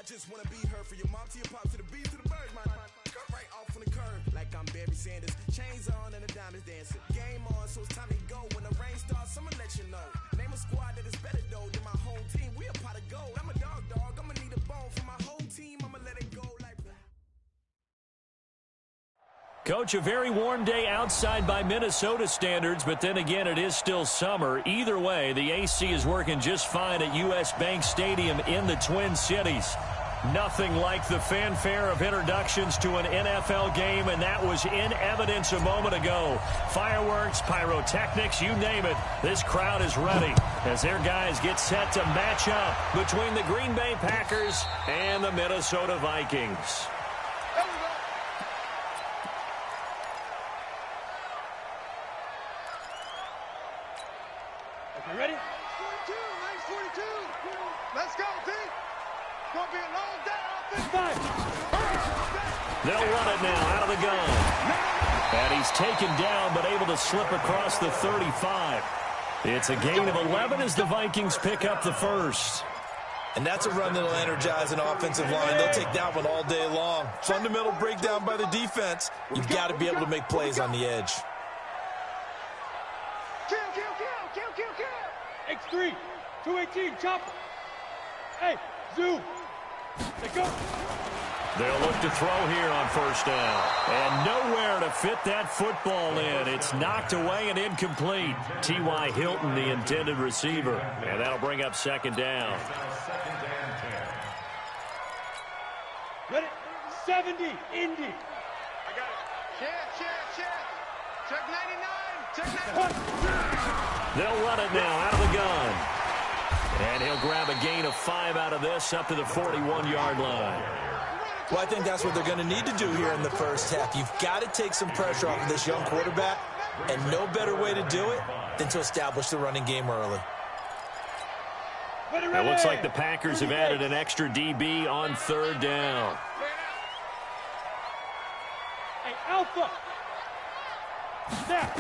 just wanna be her for your mom to your pops to the beat to the bird, man. Cut right off on the curve like I'm Barry Sanders. Chains on and the diamonds dancing. Game on, so it's time to go. When the rain starts, I'ma let you know. Name a squad that is better though than my whole team. We a pot of gold. I'm a dog. I'ma need a bone for my whole team. I'ma let it go like. Coach, a very warm day outside by Minnesota standards, but then again, it is still summer. Either way, the AC is working just fine at U.S. Bank Stadium in the Twin Cities. Nothing like the fanfare of introductions to an NFL game, and that was in evidence a moment ago. Fireworks, pyrotechnics, you name it. This crowd is ready as their guys get set to match up between the Green Bay Packers and the Minnesota Vikings. You ready? 42, nice 42. Let's go, T. It's going to be a long day out there. They'll run it now out of the gun. And he's taken down but able to slip across the 35. It's a gain of 11 as the Vikings pick up the first. And that's a run that will energize an offensive line. They'll take that one all day long. Fundamental breakdown by the defense. You've got to be able to make plays on the edge. Kill. X3, 218, chopper. Hey, zoom. Let's go. They'll look to throw here on first down. And nowhere to fit that football in. It's knocked away and incomplete. T.Y. Hilton, the intended receiver. And that'll bring up second down. Ready? 70, Indy. I got it. Check. Check 99. Check 99. They'll run it now out of the gun. And he'll grab a gain of 5 out of this up to the 41-yard line. Well, I think that's what they're going to need to do here in the first half. You've got to take some pressure off of this young quarterback, and no better way to do it than to establish the running game early. It looks like the Packers have added an extra DB on third down. Hey, Alpha. Snap.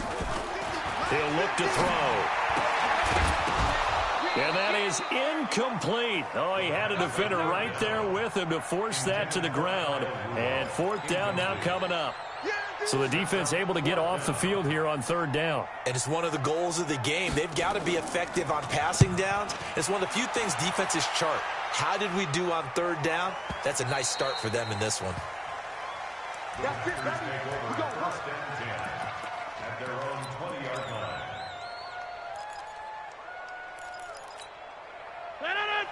He'll look to throw. And that is incomplete. Oh, he had a defender right there with him to force that to the ground. And fourth down now coming up. So the defense able to get off the field here on third down. And it's one of the goals of the game. They've got to be effective on passing downs. It's one of the few things defenses chart. How did we do on third down? That's a nice start for them in this one. That's it, baby. We go. At their own 20-yard line.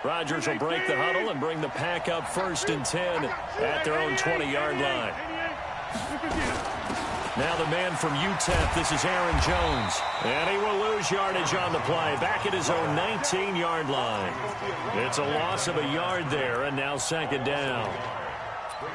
Rodgers will break the huddle and bring the pack up first and 10 at their own 20-yard line. Now the man from UTEP, this is Aaron Jones. And he will lose yardage on the play, back at his own 19-yard line. It's a loss of a yard there, and now second down.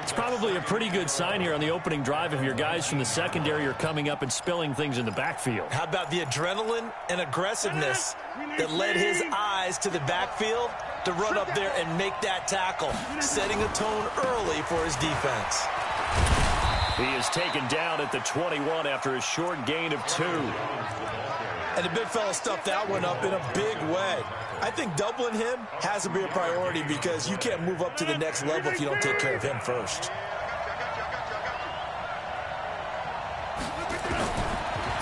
It's probably a pretty good sign here on the opening drive if your guys from the secondary are coming up and spilling things in the backfield. How about the adrenaline and aggressiveness that led his eyes to the backfield to run up there and make that tackle, setting a tone early for his defense. He is taken down at the 21 after a short gain of 2. And the big fella stuffed that one up in a big way. I think doubling him has to be a priority because you can't move up to the next level if you don't take care of him first.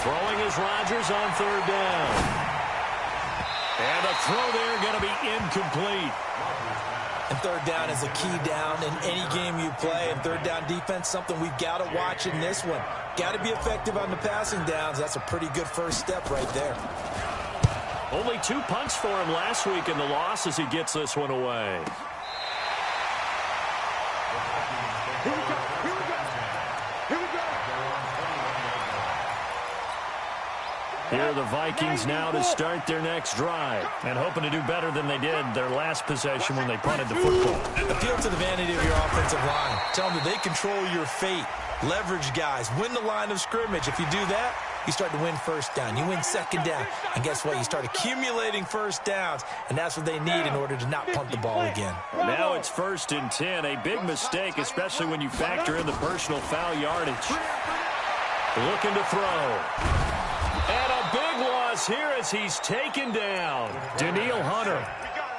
Throwing is Rodgers on third down. And a throw there going to be incomplete. And third down is a key down in any game you play. And third down defense, something we've got to watch in this one. Got to be effective on the passing downs. That's a pretty good first step right there. Only 2 punts for him last week in the loss as he gets this one away. Here we go. Here are the Vikings now to start their next drive and hoping to do better than they did their last possession when they punted the football. Appeal to the vanity of your offensive line. Tell them that they control your fate. Leverage guys. Win the line of scrimmage. If you do that, you start to win first down. You win second down. And guess what? You start accumulating first downs. And that's what they need in order to not punt the ball again. Now it's first and 10. A big mistake, especially when you factor in the personal foul yardage. Looking to throw. And a big loss here as he's taken down. Danielle Hunter.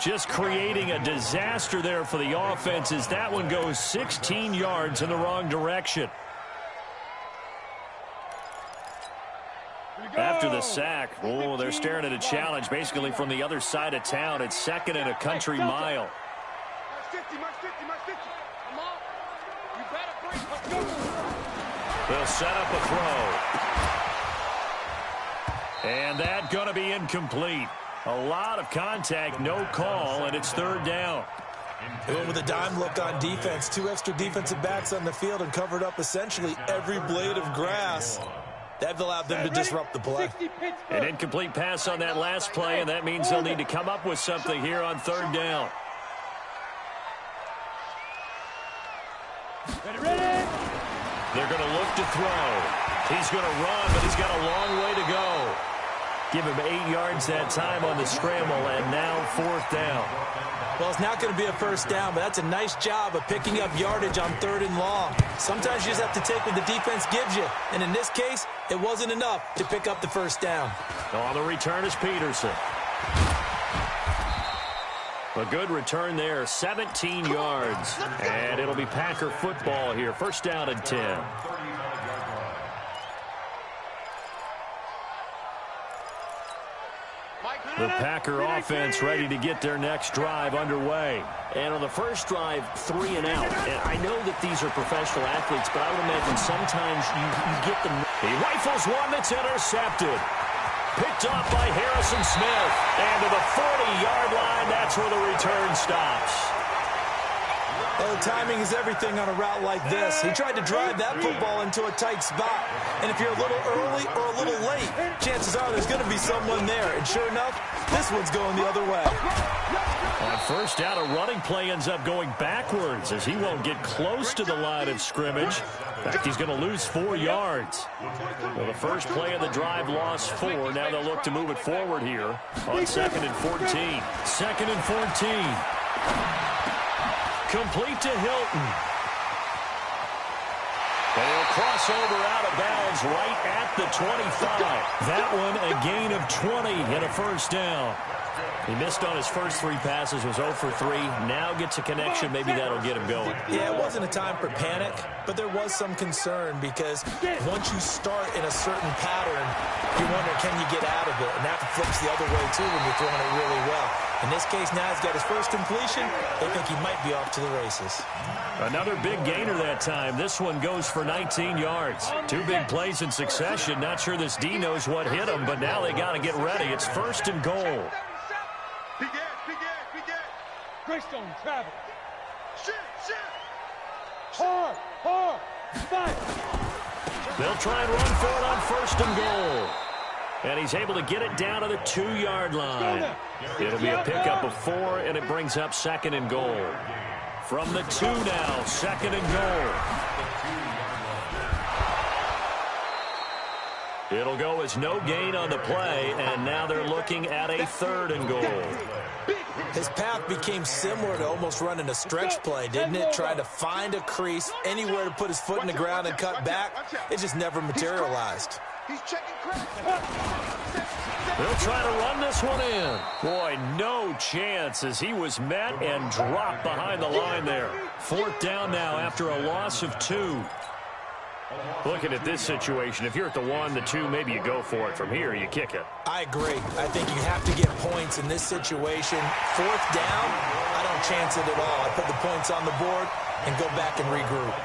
Just creating a disaster there for the offense as that one goes 16 yards in the wrong direction. After the sack, oh, they're staring at a challenge basically from the other side of town. It's second and a country mile. They'll set up a throw. And that's going to be incomplete. A lot of contact, no call, and it's third down. They went with a dime look on defense. 2 extra defensive backs on the field and covered up essentially every blade of grass. That allowed them to disrupt the play. An incomplete pass on that last play, and that means they'll need to come up with something here on third down. They're going to look to throw. He's going to run, but he's got a long way to go. Give him 8 yards that time on the scramble, and now fourth down. Well, it's not going to be a first down, but that's a nice job of picking up yardage on third and long. Sometimes you just have to take what the defense gives you, and in this case, it wasn't enough to pick up the first down. On the return is Peterson. A good return there, 17 yards, and it'll be Packer football here. First down and 10. The Packer offense ready to get their next drive underway. And on the first drive, 3 and out. And I know that these are professional athletes, but I would imagine sometimes you get them. He rifles one that's intercepted. Picked off by Harrison Smith. And to the 40-yard line, that's where the return stops. Well, the timing is everything on a route like this. He tried to drive that football into a tight spot. And if you're a little early or a little late, chances are there's going to be someone there. And sure enough, this one's going the other way. On first down, a running play ends up going backwards as he won't get close to the line of scrimmage. In fact, he's going to lose 4 yards. Well, the first play of the drive lost 4. Now they'll look to move it forward here on second and 14. Second and 14. Complete to Hilton. They'll cross over out of bounds right at the 25. That one a gain of 20 and a first down. He missed on his first 3 passes, was 0 for 3. Now gets a connection. Maybe that'll get him going. Yeah, it wasn't a time for panic, but there was some concern because once you start in a certain pattern, you wonder, can you get out of it? And that flips the other way, too, when you're throwing it really well. In this case, now he's got his first completion. They think he might be off to the races. Another big gainer that time. This one goes for 19 yards. 2 big plays in succession. Not sure this D knows what hit him, but now they got to get ready. It's first and goal. Greystone, travel. Shit. Hard. Fight. They'll try and run for it on first and goal. And he's able to get it down to the 2-yard line. It'll be a pickup of 4, and it brings up second and goal. From the 2 now, second and goal. It'll go as no gain on the play, and now they're looking at a third and goal. His path became similar to almost running a stretch play, didn't it? Trying to find a crease, anywhere to put his foot in the ground and cut back. It just never materialized. They'll try to run this one in. Boy, no chance as he was met and dropped behind the line there. Fourth down now after a loss of 2. Looking at this situation, if you're at the 1, the 2, maybe you go for it. From here, you kick it. I agree. I think you have to get points in this situation. Fourth down, I don't chance it at all. I put the points on the board and go back and regroup.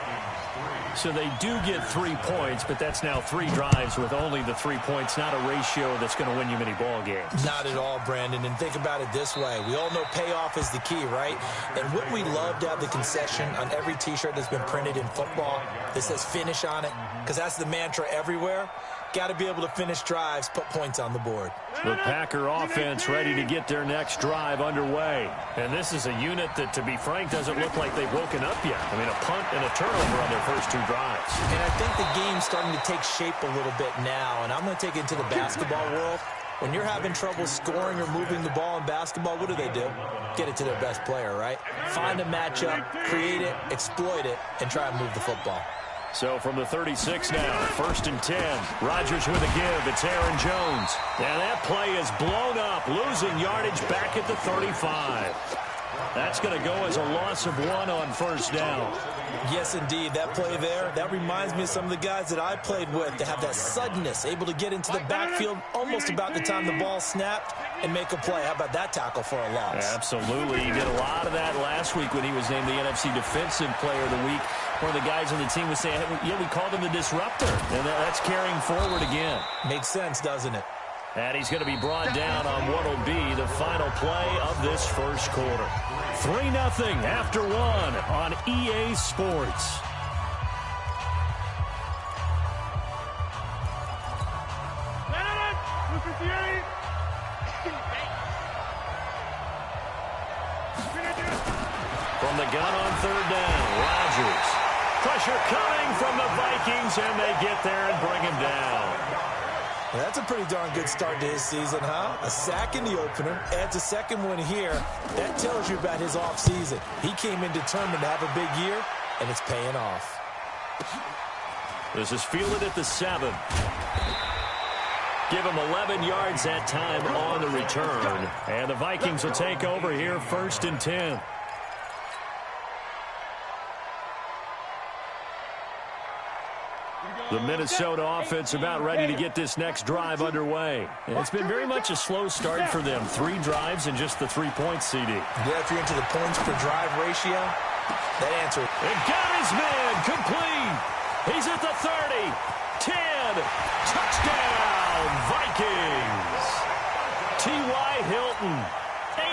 So they do get 3 points, but that's now 3 drives with only the 3 points, not a ratio that's going to win you many ball games. Not at all, Brandon. And think about it this way. We all know payoff is the key, right? And wouldn't we love to have the concession on every T-shirt that's been printed in football that says finish on it? Because that's the mantra everywhere. Got to be able to finish drives, put points on the board. The Packer offense ready to get their next drive underway. And this is a unit that, to be frank, doesn't look like they've woken up yet. I mean, a punt and a turnover on their first 2 drives. And I think the game's starting to take shape a little bit now. And I'm going to take it to the basketball world. When you're having trouble scoring or moving the ball in basketball, what do? Get it to their best player, right? Find a matchup, create it, exploit it, and try and move the football. So from the 36 now, 1st and 10. Rodgers with a give. It's Aaron Jones. And that play is blown up, losing yardage back at the 35. That's going to go as a loss of 1 on 1st down. Yes, indeed. That play there, that reminds me of some of the guys that I played with that have that suddenness, able to get into the backfield almost about the time the ball snapped and make a play. How about that tackle for a loss? Absolutely. He did a lot of that last week when he was named the NFC Defensive Player of the Week. One of the guys on the team was saying, yeah, we called him the disruptor. And that's carrying forward again. Makes sense, doesn't it? And he's going to be brought down on what will be the final play of this first quarter. 3-0 after 1 on EA Sports. From the gun on 3rd down, Rodgers. Pressure coming from the Vikings, and they get there and bring him down. That's a pretty darn good start to his season, huh? A sack in the opener, adds a second one here. That tells you about his offseason. He came in determined to have a big year, and it's paying off. This is fielded at the 7. Give him 11 yards that time on the return. And the Vikings will take over here 1st and 10. The Minnesota offense about ready to get this next drive underway. It's been very much a slow start for them. 3 drives and just the 3-point CD. Yeah, if you're into the points per drive ratio, that answer. And got his man complete. He's at the 30. 10. Touchdown, Vikings. T.Y. Hilton,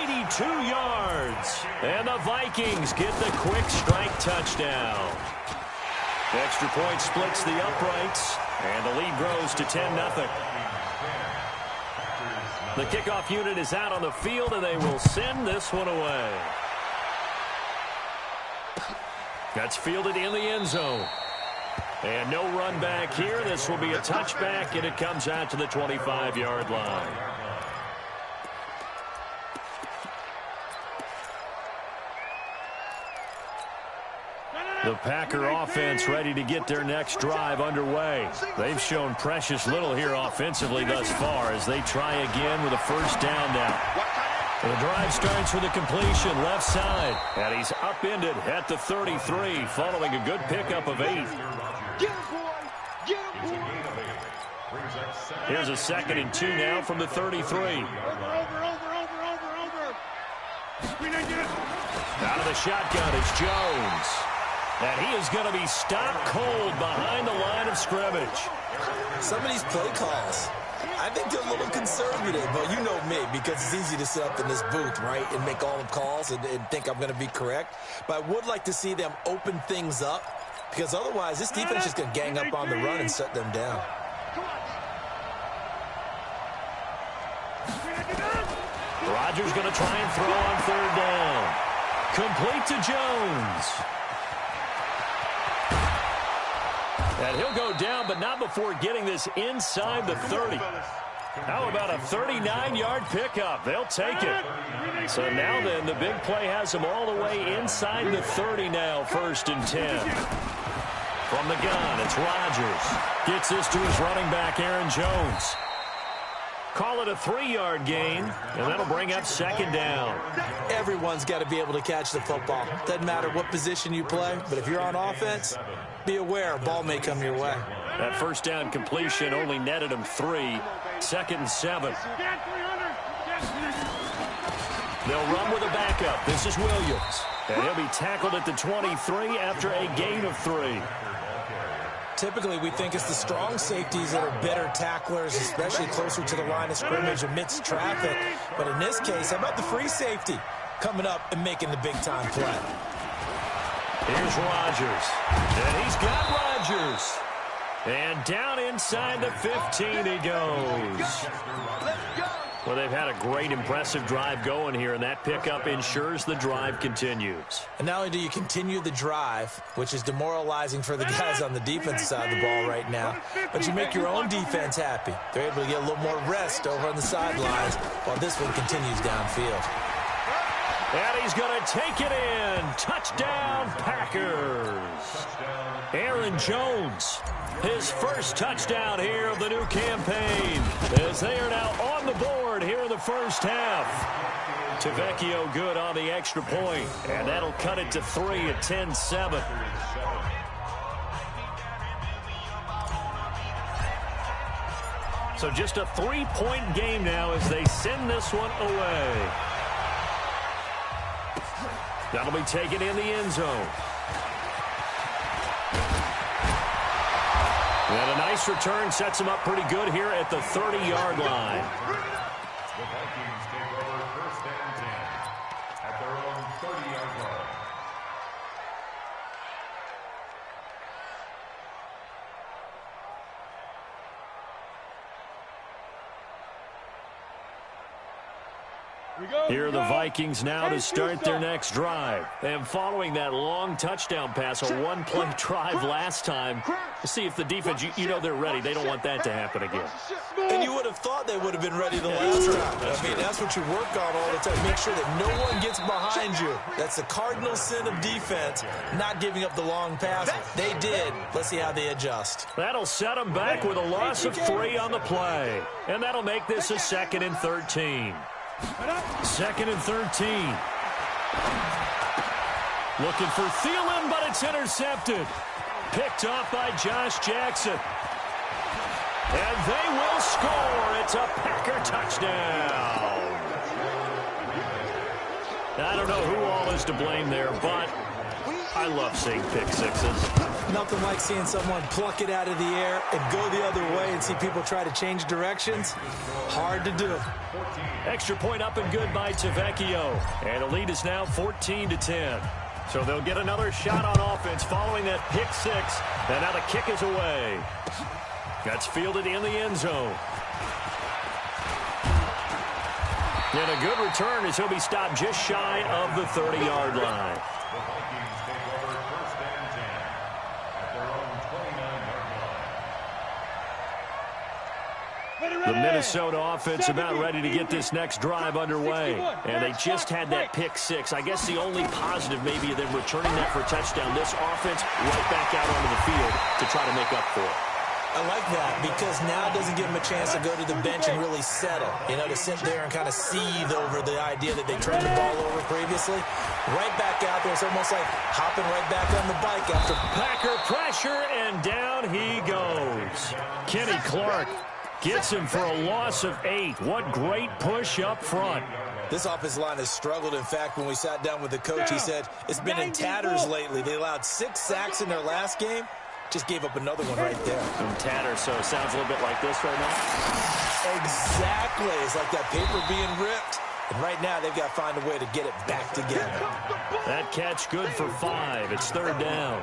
82 yards. And the Vikings get the quick strike touchdown. Extra point splits the uprights, and the lead grows to 10-0. The kickoff unit is out on the field, and they will send this one away. That's fielded in the end zone. And no run back here. This will be a touchback, and it comes out to the 25-yard line. The Packer offense ready to get their next drive underway. They've shown precious little here offensively thus far as they try again with a 1st down now. The drive starts with a completion left side. And he's upended at the 33 following a good pickup of 8. Here's a 2nd and 2 now from the 33. Out of the shotgun, it's Jones. And he is going to be stopped cold behind the line of scrimmage. Some of these play calls, I think they're a little conservative, but you know me, because it's easy to sit up in this booth, right, and make all the calls and think I'm going to be correct. But I would like to see them open things up, because otherwise this defense is going to gang up on the run and shut them down. Rodgers going to try and throw on 3rd down. Complete to Jones. And he'll go down, but not before getting this inside the 30. How about a 39-yard pickup? They'll take it. So now then, the big play has them all the way inside the 30 now, 1st and 10. From the gun, it's Rodgers. Gets this to his running back, Aaron Jones. Call it a 3-yard gain, and that'll bring up 2nd down. Everyone's got to be able to catch the football. Doesn't matter what position you play, but if you're on offense, be aware a ball may come your way. That 1st down completion only netted him 3. 2nd and 7. They'll run with a backup. This is Williams. And he'll be tackled at the 23 after a gain of 3. Typically, we think it's the strong safeties that are better tacklers, especially closer to the line of scrimmage amidst traffic. But in this case, how about the free safety coming up and making the big-time play? Here's Rodgers. And he's got Rodgers. And down inside the 15 he goes. Well, they've had a great, impressive drive going here, and that pickup ensures the drive continues. And not only do you continue the drive, which is demoralizing for the guys on the defensive side of the ball right now, but you make your own defense happy. They're able to get a little more rest over on the sidelines while this one continues downfield. And he's going to take it in. Touchdown, Packers. Aaron Jones, his first touchdown here of the new campaign, as they are now on the board here in the first half. Tavecchio good on the extra point, and that'll cut it to 3 at 10-7. So just a 3-point game now as they send this one away. That'll be taken in the end zone. And a nice return sets him up pretty good here at the 30-yard line. The Vikings take over first and 10 at their own 30-yard line. Here are the Vikings now to start their next drive. And following that long touchdown pass, a one-play drive last time, to see if the defense, you know they're ready. They don't want that to happen again. And you would have thought they would have been ready the last time. I mean, that's what you work on all the time. Make sure that no one gets behind you. That's the cardinal sin of defense, not giving up the long pass. They did. Let's see how they adjust. That'll set them back with a loss of 3 on the play. And that'll make this a 2nd and 13. 2nd and 13. Looking for Thielen, but it's intercepted. Picked off by Josh Jackson. And they will score. It's a Packer touchdown. I don't know who all is to blame there, but I love seeing pick sixes. Nothing like seeing someone pluck it out of the air and go the other way and see people try to change directions. Hard to do. Extra point up and good by Tavecchio. And the lead is now 14-10. So they'll get another shot on offense following that pick six. And now the kick is away. That's fielded in the end zone. And a good return as he'll be stopped just shy of the 30-yard line. The Vikings take over first and 10 at their own 29-yard line. The Minnesota offense about ready to get this next drive underway. And they just had that pick six. I guess the only positive maybe of them returning that for a touchdown. This offense right back out onto the field to try to make up for it. I like that because now it doesn't give them a chance to go to the bench and really settle. You know, to sit there and kind of seethe over the idea that they turned the ball over previously. Right back out there. It's almost like hopping right back on the bike after. Packer pressure, and down he goes. Kenny Clark gets him for a loss of 8. What great push up front. This offensive line has struggled. In fact, when we sat down with the coach, he said it's been in tatters lately. They allowed 6 sacks in their last game. Just gave up another one right there. In tatters, so it sounds a little bit like this right now. Exactly. It's like that paper being ripped. And right now, they've got to find a way to get it back together. That catch good for 5. It's 3rd down.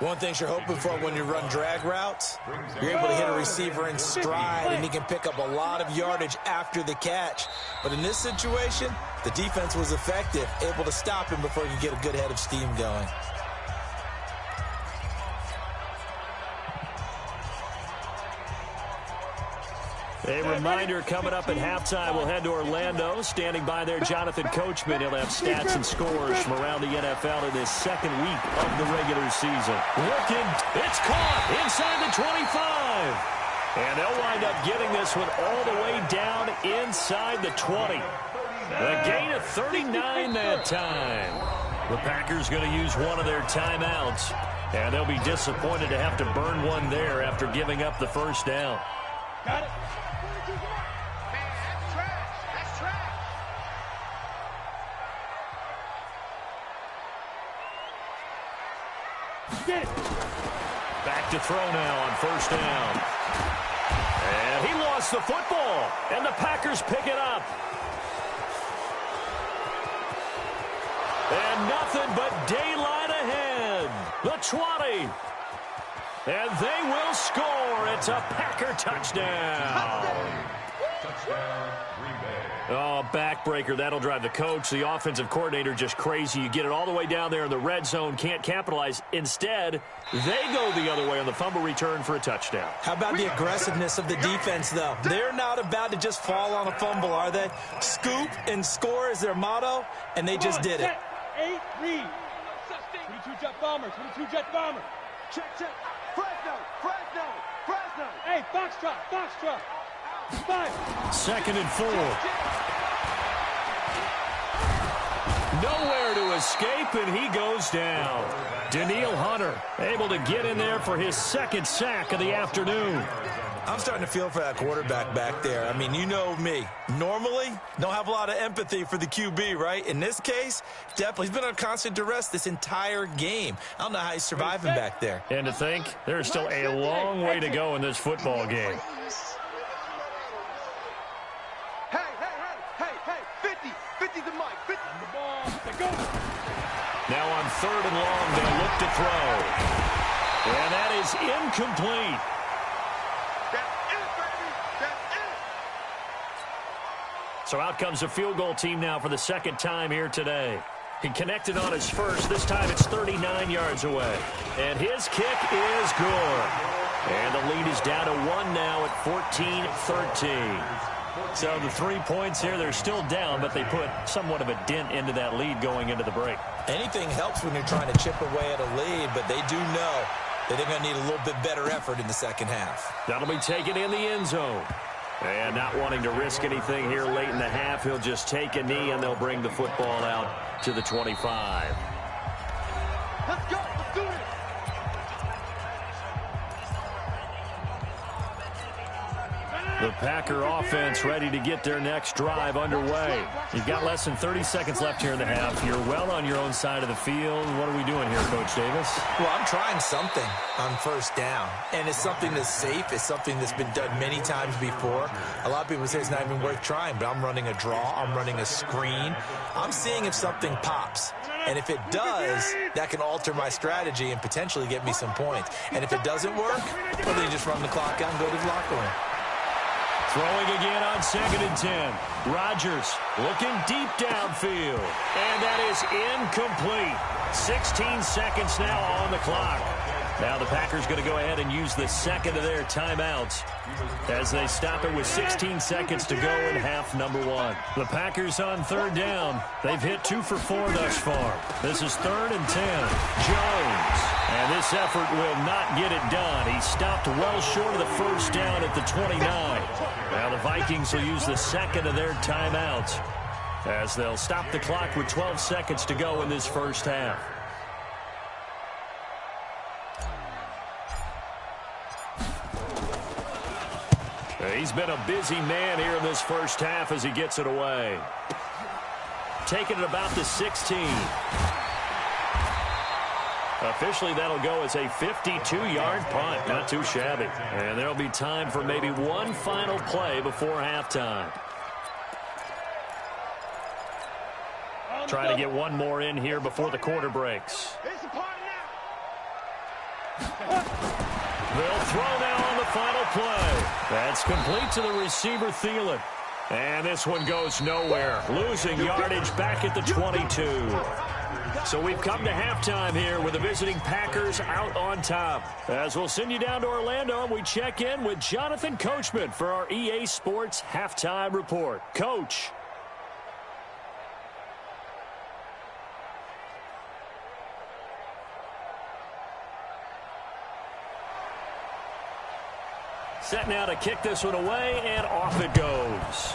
One thing you're hoping for when you run drag routes, you're able to hit a receiver in stride, and he can pick up a lot of yardage after the catch. But in this situation, the defense was effective, able to stop him before he could get a good head of steam going. A reminder coming up at halftime, we'll head to Orlando. Standing by there, Jonathan Coachman. He'll have stats and scores from around the NFL in this 2nd week of the regular season. Looking, it's caught inside the 25. And they'll wind up getting this one all the way down inside the 20. A gain of 39 that time. The Packers going to use one of their timeouts. And they'll be disappointed to have to burn one there after giving up the first down. Got it. Back to throw now on 1st down. And he lost the football. And the Packers pick it up. And nothing but daylight ahead. The 20. And they will score. It's a Packer touchdown. Touchdown, Green Bay. Oh, backbreaker. That'll drive the coach, the offensive coordinator, just crazy. You get it all the way down there in the red zone, can't capitalize. Instead, they go the other way on the fumble return for a touchdown. How about the aggressiveness of the defense, though? They're not about to just fall on a fumble, are they? Scoop and score is their motto, and they just did it. 8, read. 22 jet bomber, 22 jet bomber. Check. Fresno. Hey, Foxtrot. 5. 2nd and 4. Nowhere to escape, and he goes down. Daniil Hunter able to get in there for his 2nd sack of the afternoon. I'm starting to feel for that quarterback back there. I mean, you know me. Normally, don't have a lot of empathy for the QB, right? In this case, definitely. He's been on constant duress this entire game. I don't know how he's surviving back there. And to think, there's still a long way to go in this football game. Hey, 50 the mic, 50 the ball, they go. Now on 3rd and long, they'll look to throw. And that is incomplete. That's it, baby, that's it. So out comes the field goal team now for the 2nd time here today. He connected on his first. This time it's 39 yards away. And his kick is good. And the lead is down to 1 now at 14-13. So the 3 points here, they're still down, but they put somewhat of a dent into that lead going into the break. Anything helps when you're trying to chip away at a lead, but they do know that they're going to need a little bit better effort in the 2nd half. That'll be taken in the end zone. And not wanting to risk anything here late in the half, he'll just take a knee, and they'll bring the football out to the 25. Let's go, let's do it. The Packer offense ready to get their next drive underway. You've got less than 30 seconds left here in the half. You're well on your own side of the field. What are we doing here, Coach Davis? Well, I'm trying something on 1st down, and it's something that's safe. It's something that's been done many times before. A lot of people say it's not even worth trying, but I'm running a draw. I'm running a screen. I'm seeing if something pops. And if it does, that can alter my strategy and potentially get me some points. And if it doesn't work, well, then you just run the clock out and go to the locker room. Throwing again on 2nd and 10. Rodgers looking deep downfield. And that is incomplete. 16 seconds now on the clock. Now the Packers going to go ahead and use the 2nd of their timeouts as they stop it with 16 seconds to go in half number 1. The Packers on 3rd down. They've hit 2 for 4 thus far. This is 3rd and 10. Jones. And this effort will not get it done. He stopped well short of the 1st down at the 29. Now the Vikings will use the 2nd of their timeouts as they'll stop the clock with 12 seconds to go in this 1st half. He's been a busy man here in this 1st half as he gets it away. Taking it about the 16. Officially, that'll go as a 52-yard punt. Not too shabby. And there'll be time for maybe one final play before halftime. Trying to get one more in here before the quarter breaks. They'll throw now on the final play. That's complete to the receiver, Thielen. And this one goes nowhere. Losing yardage back at the 22. So we've come to halftime here with the visiting Packers out on top. As we'll send you down to Orlando, and we check in with Jonathan Coachman for our EA Sports Halftime Report. Coach. Set now to kick this one away, and off it goes.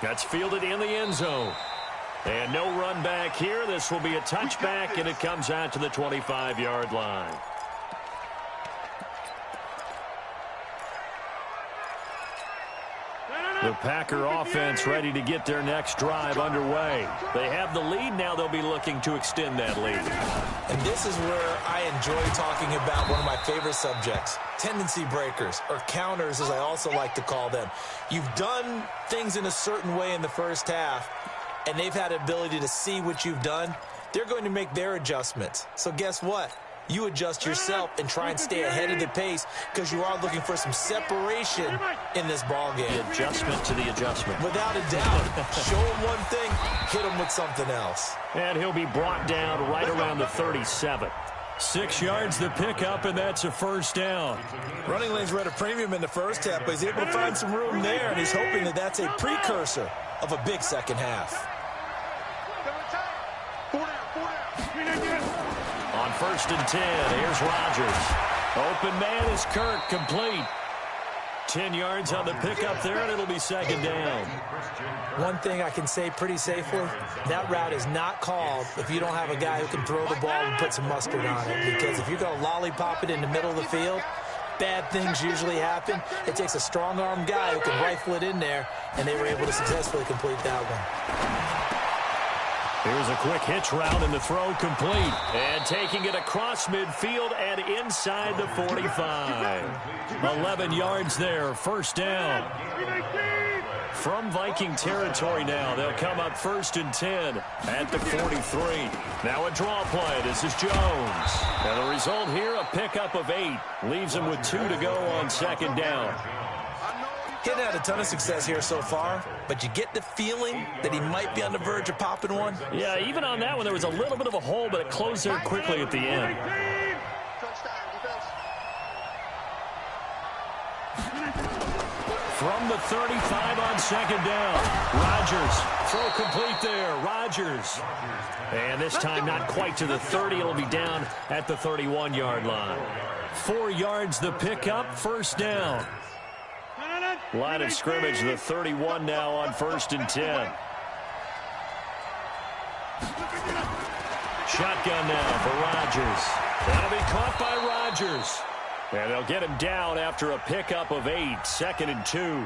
That's fielded in the end zone. And no run back here. This will be a touchback, and it comes out to the 25-yard line. The Packer offense ready to get their next drive underway. They have the lead. Now they'll be looking to extend that lead. And this is where I enjoy talking about one of my favorite subjects, tendency breakers, or counters as I also like to call them. You've done things in a certain way in the 1st half, and they've had the ability to see what you've done. They're going to make their adjustments. So guess what? you adjust yourself and try and stay ahead of the pace because you are looking for some separation in this ball game. The adjustment to the adjustment. Without a doubt. Show him one thing, hit him with something else. And he'll be brought down right around the 37. 6 yards the pickup, and that's a first down. Running lanes were at a premium in the first half, but he's able to find some room there, and he's hoping that that's a precursor of a big second half. On 1st and 10, here's Rodgers. Open man is Kirk, complete. 10 yards on the pickup there, and it'll be second down. One thing I can say pretty safely, that route is not called if you don't have a guy who can throw the ball and put some mustard on it. Because if you're going to lollipop it in the middle of the field, bad things usually happen. It takes a strong-arm guy who can rifle it in there, and they were able to successfully complete that one. Here's a quick hitch route, and the throw complete. And taking it across midfield and inside the 45. 11 yards there, first down. From Viking territory now, they'll come up 1st and 10 at the 43. Now a draw play. This is Jones. And the result here, a pickup of 8. Leaves him with 2 to go on second down. He's had a ton of success here so far, but you get the feeling that he might be on the verge of popping one. Yeah, even on that one, there was a little bit of a hole, but it closed there quickly at the end. From the 35 on second down, Rodgers. Throw complete there, Rodgers. And this time not quite to the 30. It'll be down at the 31-yard line. 4 yards the pickup, first down. Line of scrimmage, the 31 now on 1st and 10. Shotgun now for Rodgers. That'll be caught by Rodgers. And they'll get him down after a pickup of 8, 2nd and 2.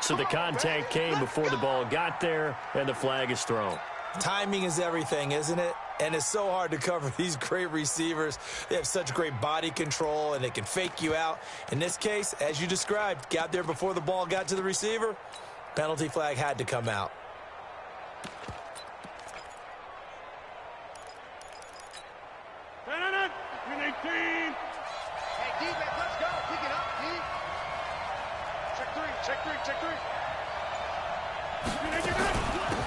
So the contact came before the ball got there, and the flag is thrown. Timing is everything, isn't it? And it's so hard to cover these great receivers. They have such great body control, and they can fake you out. In this case, as you described, got there before the ball got to the receiver. Penalty flag had to come out.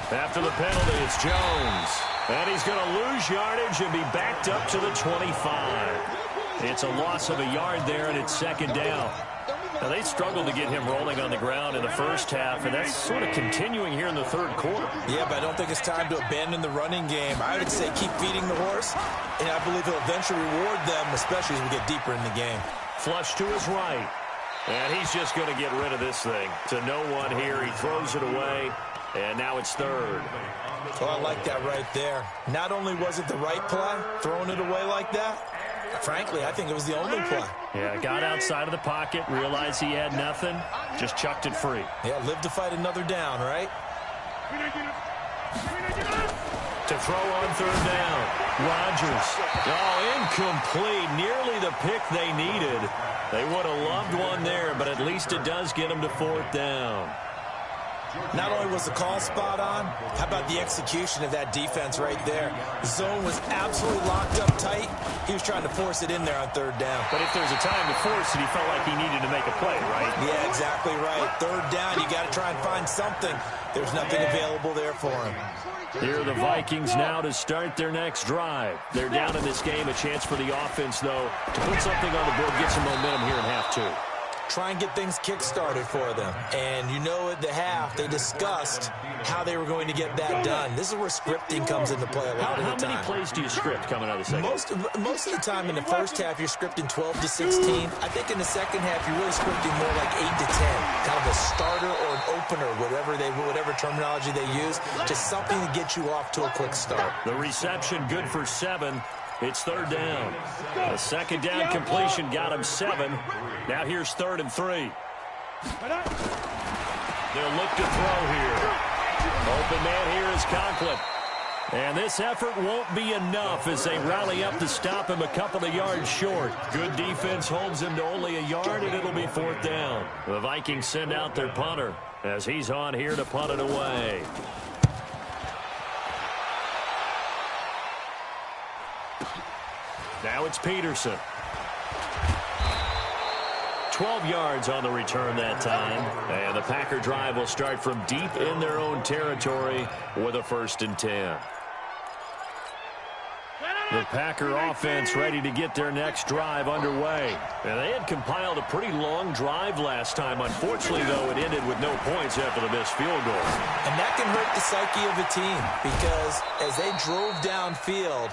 After the penalty, it's Jones. And he's going to lose yardage and be backed up to the 25. It's a loss of a yard there, and it's second down. Now, they struggled to get him rolling on the ground in the first half, and that's sort of continuing here in the third quarter. Yeah, but I don't think it's time to abandon the running game. I would say keep feeding the horse, and I believe he'll eventually reward them, especially as we get deeper in the game. Flush to his right. And he's just going to get rid of this thing. To no one here. He throws it away, and now it's third. Oh, I like that right there. Not only was it the right play, throwing it away like that, frankly, I think it was the only play. Yeah, got outside of the pocket, realized he had nothing, just chucked it free. Yeah, live to fight another down, right? To throw on third down. Rodgers. Oh, incomplete. Nearly the pick they needed. They would have loved one there, but at least it does get them to fourth down. Not only was the call spot on, how about the execution of that defense right there? The zone was absolutely locked up tight. He was trying to force it in there on third down. But if there's a time to force it, he felt like he needed to make a play, right? Yeah, exactly right. Third down, you got to try and find something. There's nothing available there for him. Here are the Vikings now to start their next drive. They're down in this game. A chance for the offense, though, to put something on the board, get some momentum here in half two. Try and get things kick-started for them. And you know at the half, they discussed how they were going to get that done. This is where scripting comes into play a lot of the time. How many plays do you script coming out of the second? Most of the time in the first half, you're scripting 12 to 16. I think in the second half, you're really scripting more like 8 to 10. Kind of a starter or an opener, whatever terminology they use. Just something to get you off to a quick start. The reception good for 7. It's third down. A second down completion got him 7. Now here's 3rd and 3. They'll look to throw here. Open man here is Conklin. And this effort won't be enough as they rally up to stop him a couple of yards short. Good defense holds him to only a yard, and it'll be 4th down. The Vikings send out their punter as he's on here to punt it away. Now it's Peterson. 12 yards on the return that time. And the Packer drive will start from deep in their own territory with a 1st and 10. The Packer offense ready to get their next drive underway. And they had compiled a pretty long drive last time. Unfortunately, though, it ended with no points after the missed field goal. And that can hurt the psyche of a team because as they drove downfield,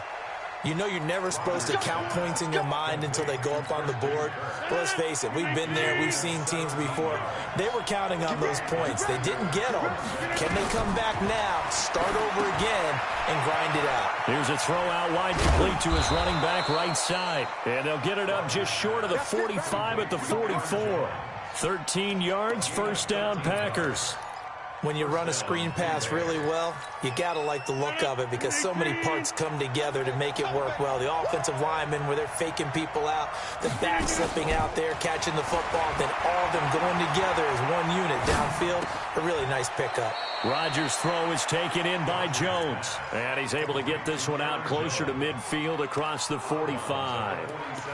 you know you're never supposed to count points in your mind until they go up on the board. But let's face it, we've been there. We've seen teams before. They were counting on those points. They didn't get them. Can they come back now, start over again, and grind it out? Here's a throw out wide, complete to his running back right side. And they'll get it up just short of the 45 at the 44. 13 yards, 1st down, Packers. When you run a screen pass really well, you got to like the look of it because so many parts come together to make it work well. The offensive linemen, where they're faking people out, the back slipping out there, catching the football, then all of them going together as one unit downfield. A really nice pickup. Rodgers' throw is taken in by Jones. And he's able to get this one out closer to midfield across the 45.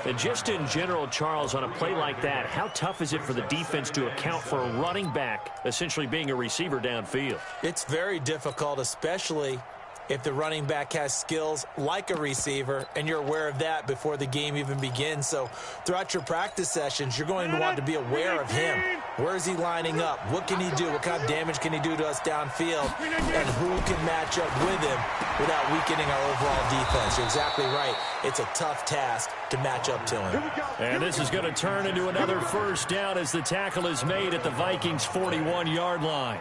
And just in general, Charles, on a play like that, how tough is it for the defense to account for a running back essentially being a receiver downfield? It's very difficult, especially if the running back has skills like a receiver, and you're aware of that before the game even begins. So throughout your practice sessions, you're going to want to be aware of him. Where is he lining up? What can he do? What kind of damage can he do to us downfield? And who can match up with him without weakening our overall defense? You're exactly right. It's a tough task to match up to him. And this is going to turn into another 1st down as the tackle is made at the Vikings' 41-yard line.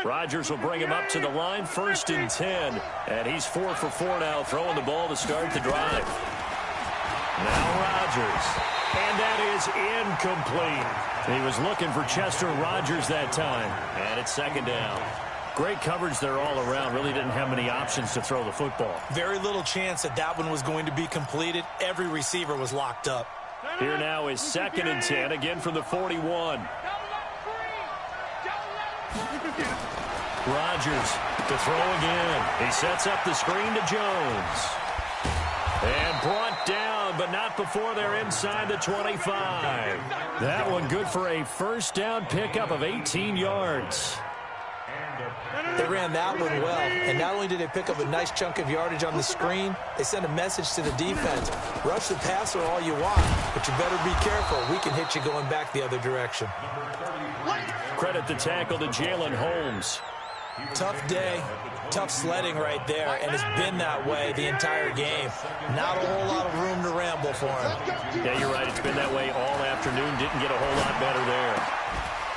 Rodgers will bring him up to the line, 1st and 10. And he's 4 for 4 now, throwing the ball to start the drive. Now Rodgers. And that is incomplete. He was looking for Chester Rogers that time. And it's 2nd down. Great coverage there all around. Really didn't have many options to throw the football. Very little chance that that one was going to be completed. Every receiver was locked up. Here now is 2nd and 10, again from the 41. Rodgers to throw again. He sets up the screen to Jones. And brought down, but not before they're inside the 25. That one good for a 1st down pickup of 18 yards. They ran that one well, and not only did they pick up a nice chunk of yardage on the screen, they sent a message to the defense. Rush the passer all you want, but you better be careful. We can hit you going back the other direction. Credit the tackle to Jalen Holmes. Tough day, tough sledding right there, and it's been that way the entire game. Not a whole lot of room to ramble for him. Yeah, you're right. It's been that way all afternoon. Didn't get a whole lot better there.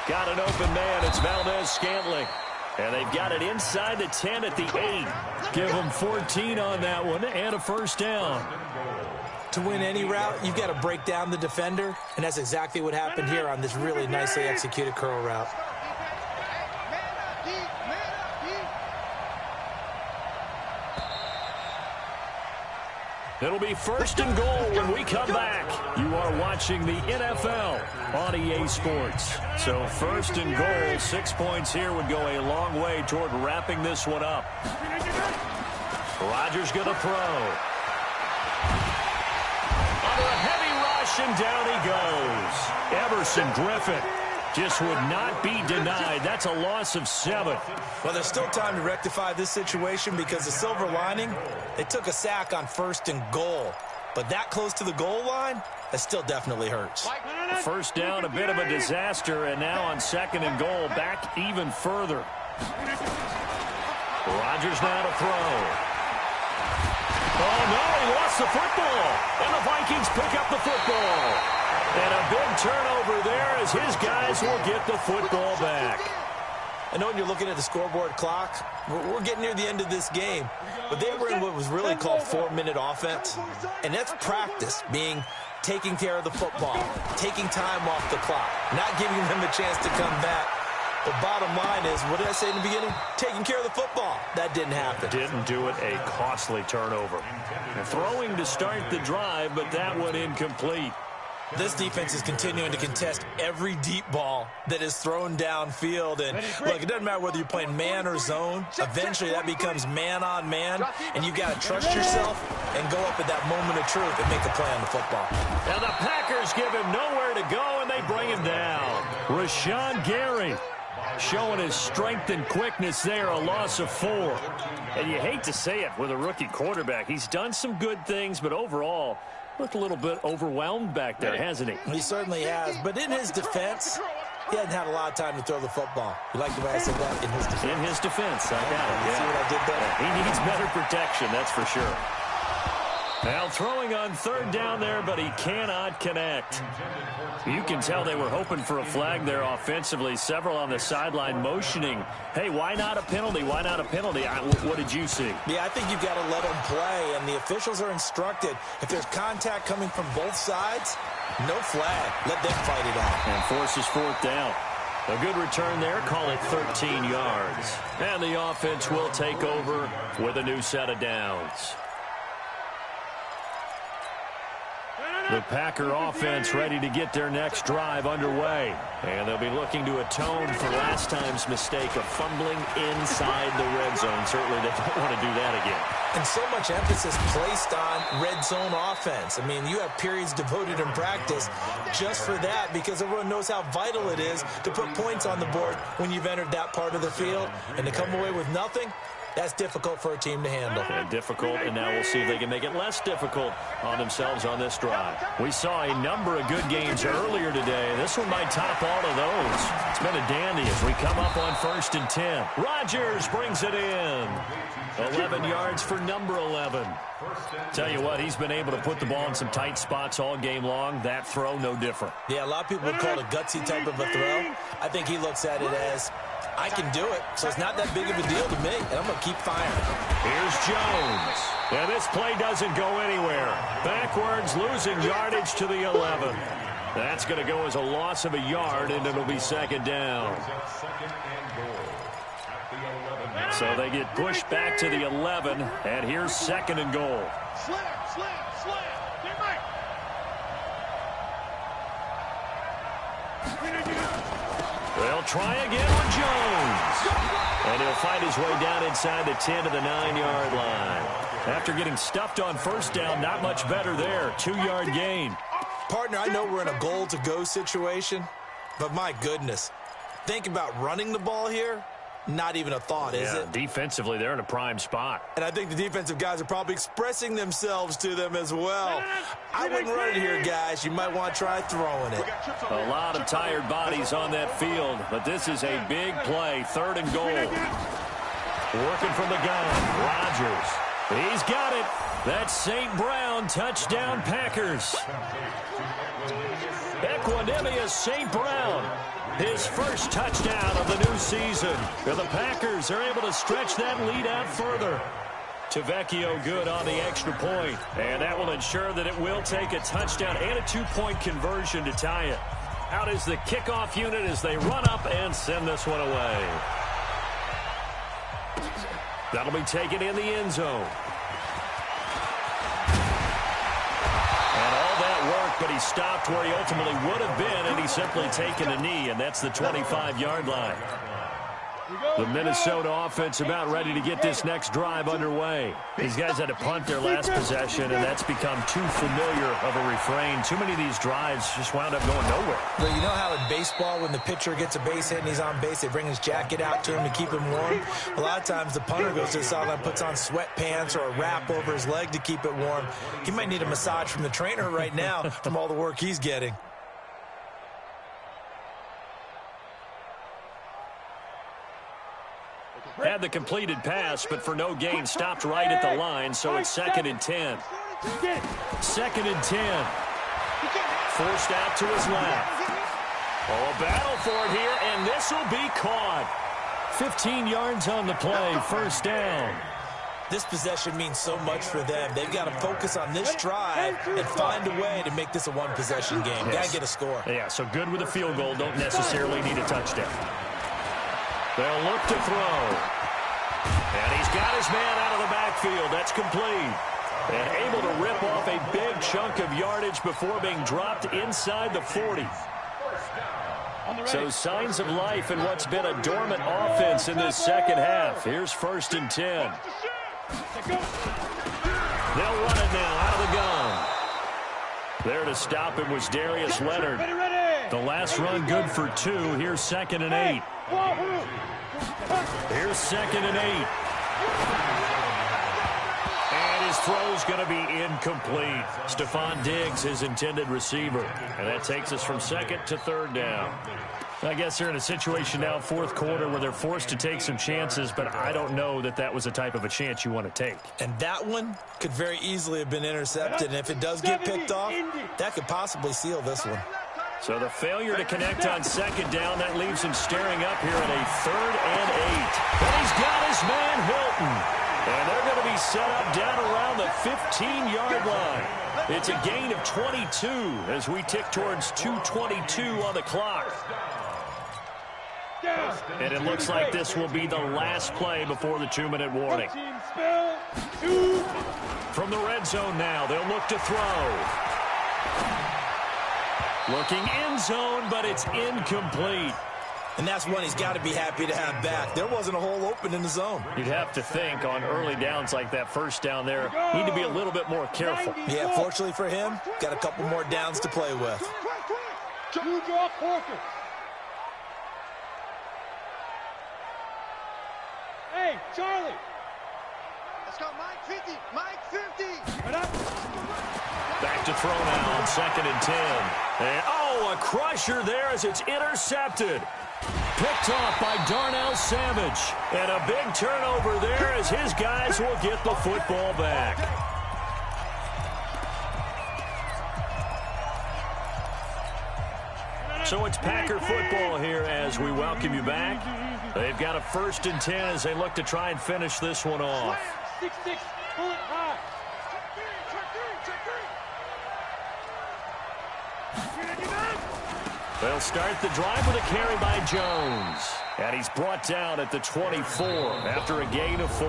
Got an open man. It's Valdez-Scantling. And they've got it inside the 10 at the 8. Give them 14 on that one and a 1st down. To win any route, you've got to break down the defender, and that's exactly what happened here on this really nicely executed curl route. It'll be 1st and goal when we come back. You are watching the NFL on EA Sports. So 1st and goal, 6 points here would go a long way toward wrapping this one up. Rodgers going to throw. Under a heavy rush, and down he goes. Everson Griffin just would not be denied. That's a loss of 7. Well, there's still time to rectify this situation because the silver lining, they took a sack on 1st and goal. But that close to the goal line, that still definitely hurts. 1st down, a bit of a disaster, and now on 2nd and goal, back even further. Rodgers now to throw. Oh, no, he lost the football. And the Vikings pick up the football. And a big turnover there as his guys will get the football back. I know when you're looking at the scoreboard clock, we're getting near the end of this game. But they were in what was really called 4-minute offense. And that's practice, being taking care of the football, taking time off the clock, not giving them a chance to come back. But bottom line is, what did I say in the beginning? Taking care of the football. That didn't happen. Didn't do it. A costly turnover. Throwing to start the drive, but that one incomplete. This defense is continuing to contest every deep ball that is thrown downfield. And, look, it doesn't matter whether you're playing man or zone. Eventually, that becomes man-on-man, and you've got to trust yourself and go up at that moment of truth and make a play on the football. Now the Packers give him nowhere to go, and they bring him down. Rashawn Gary showing his strength and quickness there, a loss of 4. And you hate to say it with a rookie quarterback. He's done some good things, but overall, looked a little bit overwhelmed back there, hasn't he? He certainly has. But in his defense, he hasn't had a lot of time to throw the football. You like the way I said that? In his defense. In his defense, I got it. You see what I did there? Yeah, he needs better protection, that's for sure. Now throwing on third down there, but he cannot connect. You can tell they were hoping for a flag there offensively. Several on the sideline motioning, hey, why not a penalty? Why not a penalty? What did you see? Yeah, I think you've got to let them play, and the officials are instructed. If there's contact coming from both sides, no flag. Let them fight it out. And forces fourth down. A good return there. Call it 13 yards. And the offense will take over with a new set of downs. The Packer offense ready to get their next drive underway. And they'll be looking to atone for last time's mistake of fumbling inside the red zone. Certainly they don't want to do that again. And so much emphasis placed on red zone offense. I mean, you have periods devoted in practice just for that because everyone knows how vital it is to put points on the board when you've entered that part of the field. And to come away with nothing, that's difficult for a team to handle. And difficult, and now we'll see if they can make it less difficult on themselves on this drive. We saw a number of good games earlier today. This one might top all of those. It's been a dandy as we come up on 1st and 10. Rodgers brings it in. 11 yards for number 11. Tell you what, he's been able to put the ball in some tight spots all game long. That throw, no different. Yeah, a lot of people would call it a gutsy type of a throw. I think he looks at it as, I can do it, so it's not that big of a deal to me, and I'm going to keep firing. Here's Jones. And this play doesn't go anywhere. Backwards, losing yardage to the 11. That's going to go as a loss of a yard, and it'll be second down. So they get pushed back to the 11, and here's second and goal. Slam. Get right. They'll try again with Jones. And he'll fight his way down inside the 10 to the 9-yard line. After getting stuffed on first down, not much better there. 2-yard gain. Partner, I know we're in a goal-to-go situation, but my goodness, think about running the ball here. Not even a thought, is it? Defensively, they're in a prime spot. And I think the defensive guys are probably expressing themselves to them as well. I wouldn't run it here, guys. You might want to try throwing it. A lot of tired bodies on that field, but this is a big play. 3rd and goal. Working from the gun. Rodgers. He's got it. That's St. Brown. Touchdown, Packers. Equanimous St. Brown. His first touchdown of the new season. The Packers are able to stretch that lead out further. Tavecchio good on the extra point. And that will ensure that it will take a touchdown and a 2-point conversion to tie it. Out is the kickoff unit as they run up and send this one away. That'll be taken in the end zone. But he stopped where he ultimately would have been, and he's simply taken a knee, and that's the 25-yard line. The Minnesota offense about ready to get this next drive underway. These guys had to punt their last possession, and that's become too familiar of a refrain. Too many of these drives just wound up going nowhere. Well, you know how in baseball, when the pitcher gets a base hit and he's on base, they bring his jacket out to him to keep him warm? A lot of times the punter goes to the sideline, puts on sweatpants or a wrap over his leg to keep it warm. He might need a massage from the trainer right now from all the work he's getting. Had the completed pass, but for no gain, stopped right at the line, so it's 2nd and 10. 2nd and 10. Forced out to his left. Oh, a battle for it here, and this will be caught. 15 yards on the play, 1st down. This possession means so much for them. They've got to focus on this drive and find a way to make this a one-possession game. Yes. Got to get a score. Yeah, so good with a field goal. Don't necessarily need a touchdown. They'll look to throw. And he's got his man out of the backfield. That's complete. And able to rip off a big chunk of yardage before being dropped inside the 40. So signs of life in what's been a dormant offense in this second half. Here's 1st and 10. They'll run it now out of the gun. There to stop him was Darius Leonard. The last run good for 2. Here's 2nd and 8. Here's 2nd and 8. And his throw's going to be incomplete. Stephon Diggs, his intended receiver. And that takes us from 2nd to 3rd down. I guess they're in a situation now, 4th quarter, where they're forced to take some chances, but I don't know that that was the type of a chance you want to take. And that one could very easily have been intercepted, and if it does get picked off, that could possibly seal this one. So the failure to connect on 2nd down, that leaves him staring up here at a 3rd and 8. And he's got his man Hilton. And they're going to be set up down around the 15-yard line. It's a gain of 22 as we tick towards 2:22 on the clock. And it looks like this will be the last play before the 2-minute warning. From the red zone now, they'll look to throw. Looking end zone, but it's incomplete. And that's one he's got to be happy to have back. There wasn't a hole open in the zone. You'd have to think on early downs like that, 1st down there, need to be a little bit more careful. Yeah, fortunately for him, got a couple more downs to play with. Hey, Charlie. Let's go, Mike 50. Mike 50. Back to throw now on 2nd and 10. And, oh, a crusher there as it's intercepted. Picked off by Darnell Savage. And a big turnover there as his guys will get the football back. So it's Packer football here as we welcome you back. They've got a 1st and 10 as they look to try and finish this one off. 6-6, pull it high. They'll start the drive with a carry by Jones. And he's brought down at the 24 after a gain of 4.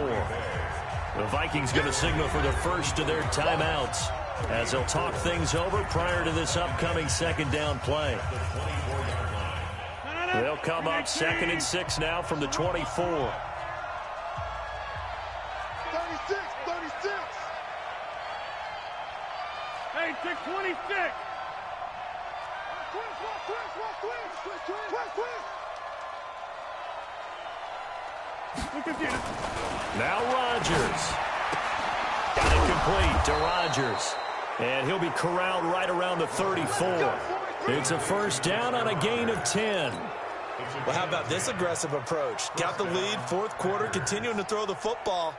The Vikings going to signal for the first of their timeouts as they'll talk things over prior to this upcoming 2nd down play. They'll come up 2nd and 6 now from the 24. 36, 36. Hey, 626. Now Rodgers. Got it complete to Rodgers. And he'll be corralled right around the 34. It's a 1st down on a gain of 10. Well, how about this aggressive approach? Got the lead, 4th quarter, continuing to throw the football.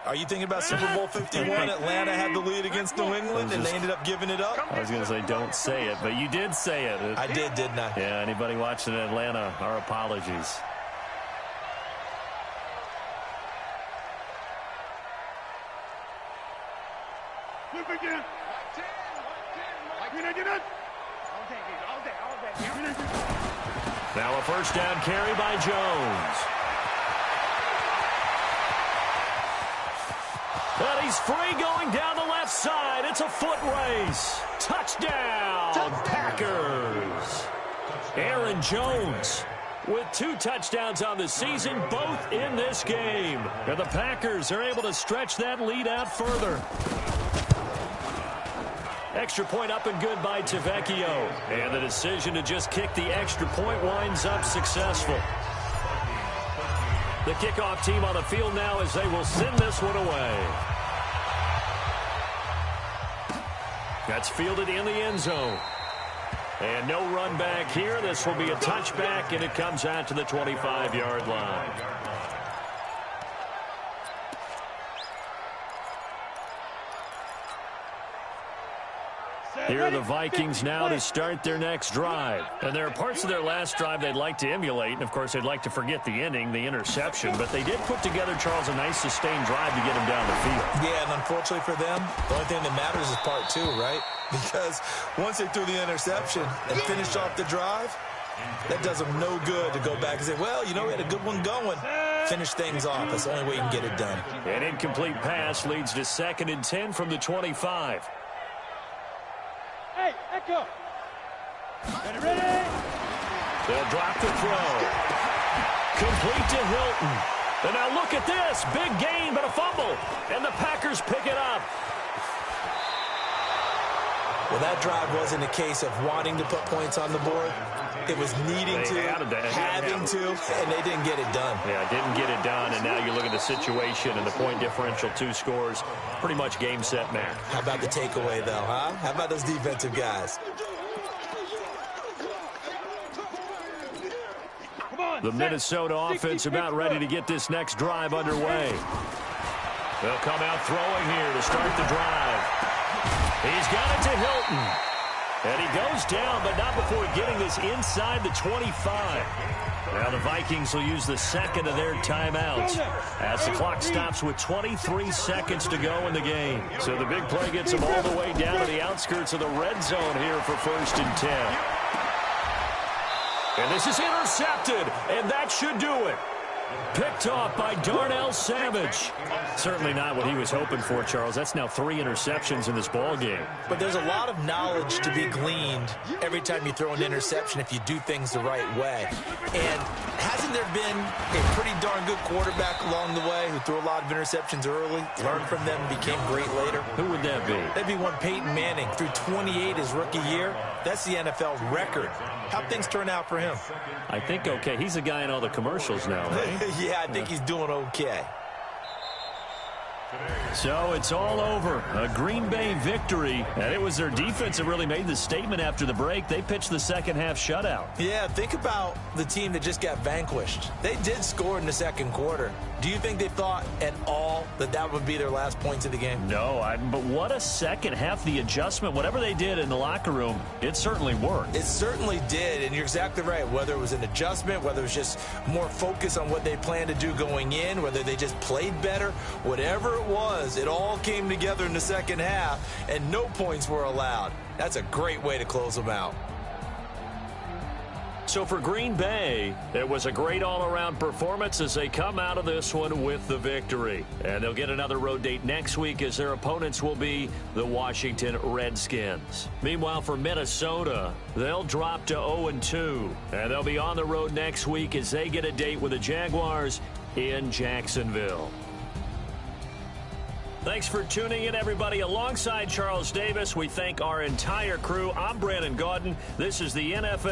Are you thinking about Super Bowl 51? Atlanta had the lead against New England, and they ended up giving it up? I was going to say don't say it, but you did say it. I did, didn't I? Yeah, anybody watching Atlanta, our apologies. Now a 1st down carry by Jones. And he's free going down the left side. It's a foot race. Touchdown, Packers. Aaron Jones with 2 touchdowns on the season, both in this game. And the Packers are able to stretch that lead out further. Extra point up and good by Tavecchio. And the decision to just kick the extra point winds up successful. The kickoff team on the field now as they will send this one away. That's fielded in the end zone. And no run back here. This will be a touchback, and it comes out to the 25-yard line. Here are the Vikings now to start their next drive. And there are parts of their last drive they'd like to emulate. And, of course, they'd like to forget the ending, the interception. But they did put together, Charles, a nice sustained drive to get him down the field. Yeah, and unfortunately for them, the only thing that matters is part 2, right? Because once they threw the interception and finished off the drive, That does them no good to go back and say, well, you know, we had a good one going. Finish things off. That's the only way you can get it done. An incomplete pass leads to 2nd and 10 from the 25. Hey, Echo. Ready? They'll drop the throw. Complete to Hilton. And now look at this. Big gain, but a fumble. And the Packers pick it up. Well, that drive wasn't a case of wanting to put points on the board. It was needing to, having to, and they didn't get it done. Yeah, didn't get it done, and now you look at the situation and the point differential, 2 scores, pretty much game, set, match. How about the takeaway, though, huh? How about those defensive guys? The Minnesota offense about ready to get this next drive underway. They'll come out throwing here to start the drive. He's got it to Hilton. And he goes down, but not before getting this inside the 25. Now the Vikings will use the second of their timeouts as the clock stops with 23 seconds to go in the game. So the big play gets them all the way down to the outskirts of the red zone here for 1st and 10. And this is intercepted, and that should do it. Picked off by Darnell Savage. Certainly not what he was hoping for, Charles. That's now 3 interceptions in this ball game. But there's a lot of knowledge to be gleaned every time you throw an interception if you do things the right way. And hasn't there been a pretty darn good quarterback along the way who threw a lot of interceptions early, learned from them, and became great later? Who would that be? That'd be one Peyton Manning. Threw 28 his rookie year. That's the NFL record. How'd things turn out for him? I think okay. He's a guy in all the commercials now, right? Yeah, I think he's doing okay. So it's all over. A Green Bay victory. And it was their defense that really made the statement after the break. They pitched the second half shutout. Yeah, think about the team that just got vanquished. They did score in the second quarter. Do you think they thought at all that that would be their last points of the game? No, but what a second half. The adjustment, whatever they did in the locker room, it certainly worked. It certainly did, and you're exactly right. Whether it was an adjustment, whether it was just more focus on what they planned to do going in, whether they just played better, whatever it was, it all came together in the second half, and no points were allowed. That's a great way to close them out. So for Green Bay, it was a great all-around performance as they come out of this one with the victory. And they'll get another road date next week as their opponents will be the Washington Redskins. Meanwhile, for Minnesota, they'll drop to 0-2. And they'll be on the road next week as they get a date with the Jaguars in Jacksonville. Thanks for tuning in, everybody. Alongside Charles Davis, we thank our entire crew. I'm Brandon Gaudin. This is the NFL.